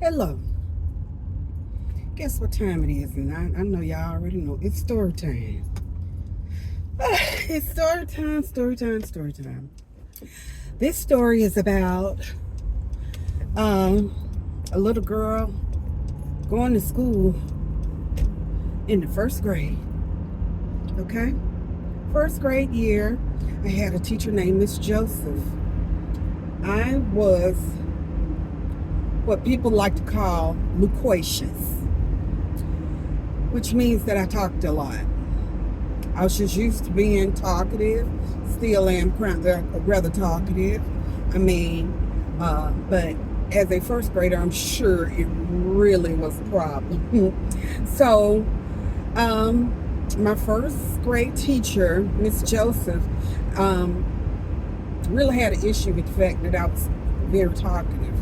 Hello. Guess what time it is? And I know y'all already know. It's story time. It's story time. This story is about a little girl going to school in the first grade. Okay? First grade year, I had a teacher named Miss Joseph. I was what people like to call loquacious, which means that I talked a lot. I was just used to being talkative, still am rather talkative. But as a first grader, I'm sure it really was a problem. So, my first grade teacher, Miss Joseph, really had an issue with the fact that I was very talkative.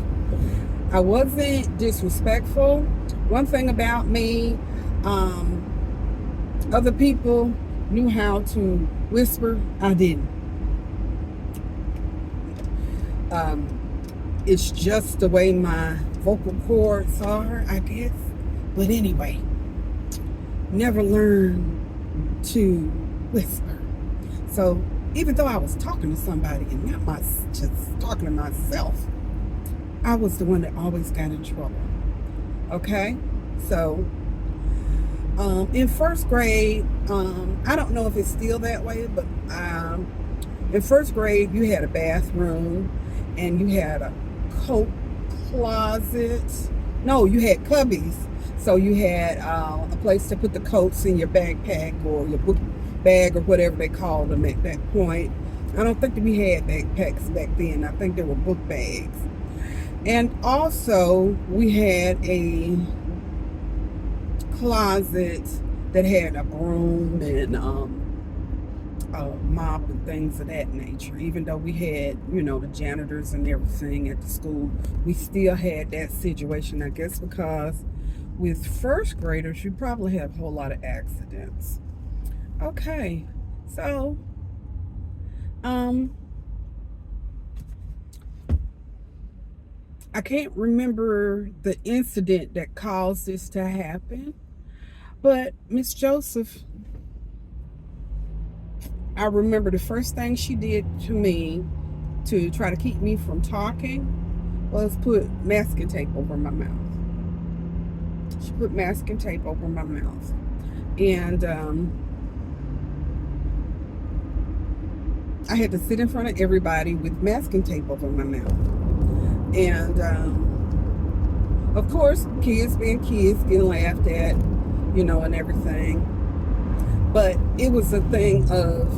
I wasn't disrespectful. One thing about me, other people knew how to whisper. I didn't. It's just the way my vocal cords are, I guess. But anyway, never learned to whisper. So even though I was talking to somebody and not just talking to myself, I was the one that always got in trouble. Okay? So, in first grade, I don't know if it's still that way, but in first grade, you had a bathroom and you had a coat closet. No, you had cubbies. So you had a place to put the coats in your backpack or your book bag or whatever they called them at that point. I don't think that we had backpacks back then. I think they were book bags. And also, we had a closet that had a broom and a mop and things of that nature. Even though we had, the janitors and everything at the school, we still had that situation, I guess, because with first graders, you probably have a whole lot of accidents. Okay, so, I can't remember the incident that caused this to happen, but Miss Joseph, I remember the first thing she did to me to try to keep me from talking was put masking tape over my mouth. She put masking tape over my mouth. And I had to sit in front of everybody with masking tape over my mouth. And of course, kids being kids, getting laughed at, and everything. But it was a thing of,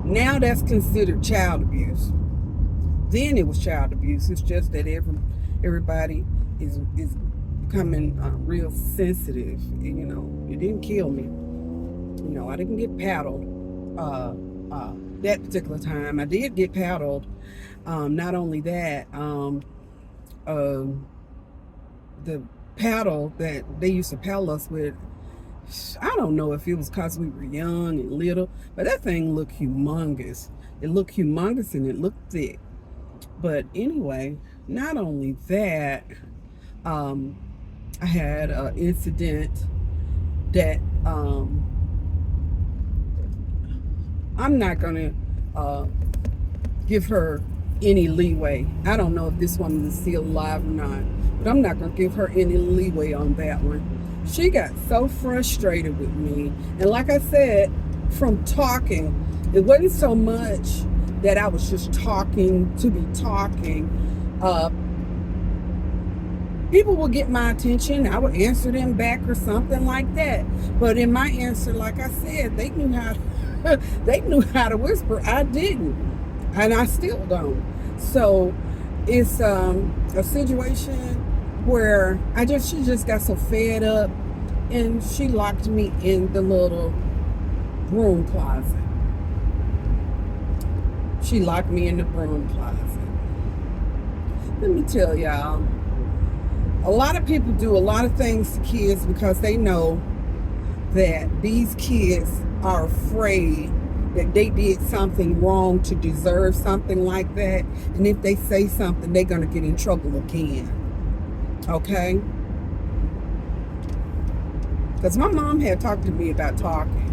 now that's considered child abuse. Then it was child abuse. It's just that everybody is becoming real sensitive. And, it didn't kill me. I didn't get paddled that particular time. I did get paddled. Not only that, the paddle that they used to paddle us with, I don't know if it was because we were young and little, but that thing looked humongous. It looked humongous and it looked thick. But anyway, not only that, I had an incident that I'm not going to give her any leeway. I don't know if this woman is still alive or not, but I'm not going to give her any leeway on that one. She got so frustrated with me. And like I said, from talking, it wasn't so much that I was just talking to be talking. People would get my attention. I would answer them back or something like that. But in my answer, like I said, they knew how to, they knew how to whisper. I didn't. And I still don't. So it's a situation where she just got so fed up and she locked me in the little broom closet. She locked me in the broom closet. Let me tell y'all, a lot of people do a lot of things to kids because they know that these kids are afraid that they did something wrong to deserve something like that. And if they say something, they're going to get in trouble again. Okay? Because my mom had talked to me about talking.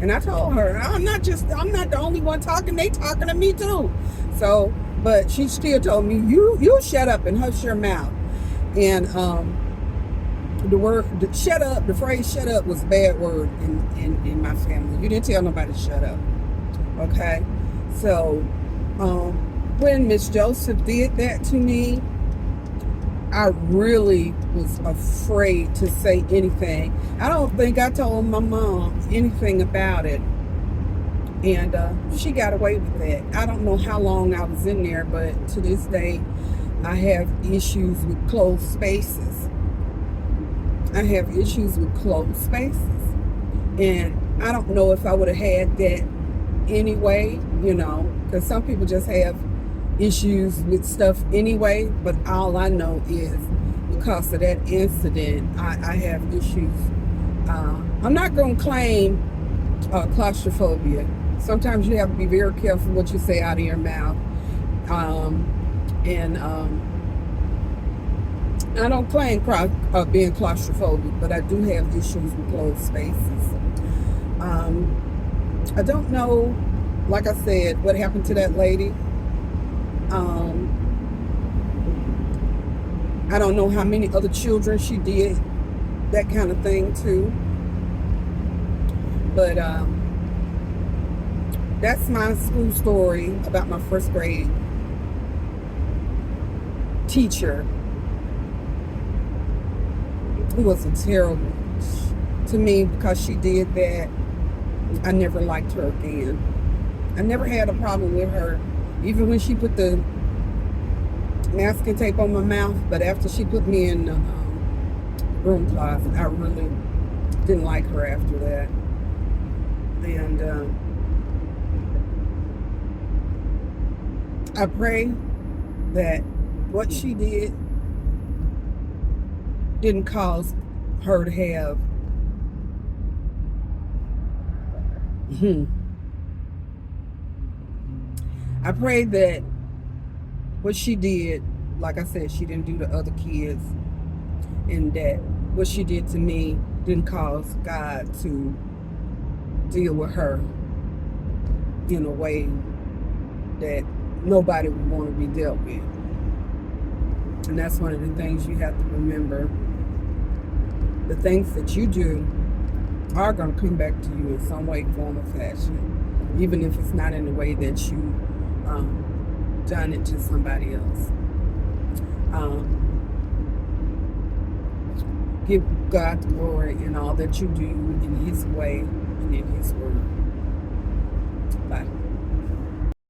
And I told her, I'm not the only one talking. They talking to me too. So, but she still told me, you shut up and hush your mouth. And the phrase shut up was a bad word in my family. You didn't tell nobody to shut up. Okay? So, when Miss Joseph did that to me, I really was afraid to say anything. I don't think I told my mom anything about it. And she got away with that. I don't know how long I was in there, but to this day, I have issues with closed spaces. I have issues with closed spaces. And I don't know if I would have had that anyway, because some people just have issues with stuff anyway, but all I know is because of that incident, I have issues. I'm not going to claim claustrophobia. Sometimes you have to be very careful what you say out of your mouth. And I don't claim being claustrophobic, but I do have issues with closed spaces. I don't know, like I said, what happened to that lady. I don't know how many other children she did that kind of thing to. But that's my school story about my first grade teacher, who was a terrible to me because she did that. I never liked her again. I never had a problem with her, even when she put the masking tape on my mouth. But after she put me in the room closet, I really didn't like her after that. And I pray that what she did didn't cause her to have I pray that what she did, like I said, she didn't do to other kids, and that what she did to me didn't cause God to deal with her in a way that nobody would want to be dealt with. And that's one of the things you have to remember. The things that you do are going to come back to you in some way, form, or fashion, even if it's not in the way that you done it to somebody else. Give God the glory in all that you do in His way and in His